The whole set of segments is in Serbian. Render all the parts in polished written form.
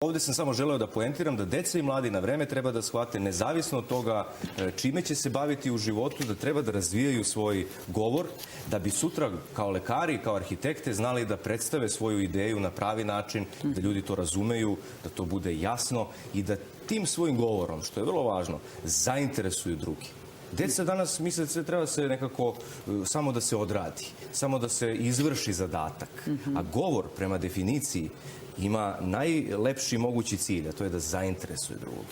Ovdje sam samo želeo da poentiram da deca i mladi na vreme treba da shvate, nezavisno od toga čime će se baviti u životu, da treba da razvijaju svoj govor, da bi sutra kao lekari, kao arhitekte znali da predstave svoju ideju na pravi način, da ljudi to razumeju, da to bude jasno i da tim svojim govorom, što je vrlo važno, zainteresuju drugi. Deca danas misle da se treba se nekako samo da se odradi, samo da se izvrši zadatak. A govor, prema definiciji, ima najlepši mogući cilj, a to je da zainteresuje drugog.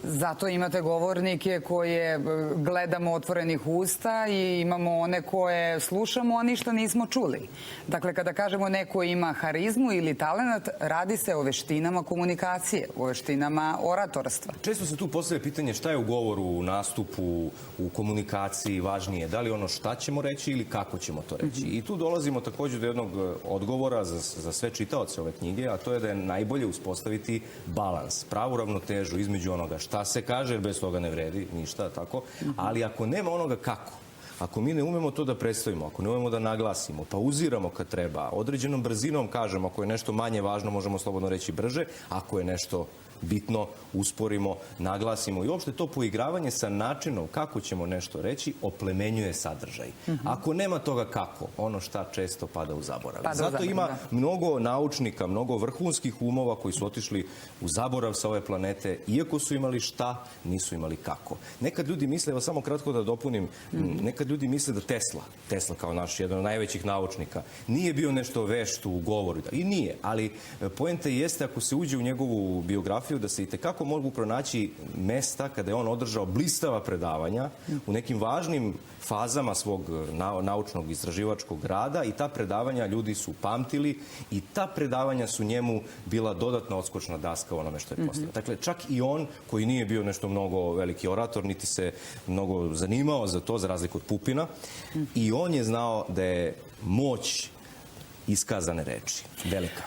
Zato imate govornike koje gledamo otvorenih usta i imamo one koje slušamo, a ništa nismo čuli. Dakle, kada kažemo neko ima harizmu ili talenat, radi se o veštinama komunikacije, o veštinama oratorstva. Često se tu postavlja pitanje šta je u govoru, u nastupu, u komunikaciji važnije. Da li ono šta ćemo reći ili kako ćemo to reći. I tu dolazimo također do jednog odgovora za sve čitaoce ove knjige, a to je da je najbolje uspostaviti balans, pravu ravnotežu između onoga šta se kaže, jer bez toga ne vredi ništa, tako. Ali ako nema onoga kako, ako mi ne umemo to da predstavimo, ako ne umemo da naglasimo, pauziramo kad treba, određenom brzinom kažemo, ako je nešto manje važno, možemo slobodno reći brže, ako je nešto bitno, usporimo, naglasimo i uopšte to poigravanje sa načinom kako ćemo nešto reći oplemenjuje sadržaj. Ako nema toga kako, ono šta često pada u zaborav. Zato ima mnogo naučnika, mnogo vrhunskih umova koji su otišli u zaborav sa ove planete, iako su imali šta, nisu imali kako. Nekad ljudi misle, evo samo kratko da dopunim, nekad ljudi misle da Tesla kao naš jedan od najvećih naučnika, nije bio nešto vešt u govoru. I nije, ali poenta jeste ako se uđe u njegovu biografiju da se itekako mogu pronaći mesta kada je on održao blistava predavanja u nekim važnim fazama svog naučnog istraživačkog rada i ta predavanja ljudi su pamtili i ta predavanja su njemu bila dodatna odskočna daska u onome što je postao. Dakle, čak i on koji nije bio nešto mnogo veliki orator, niti se mnogo zanimao za to, za razliku od Pupina, i on je znao da je moć iskazane reči velika.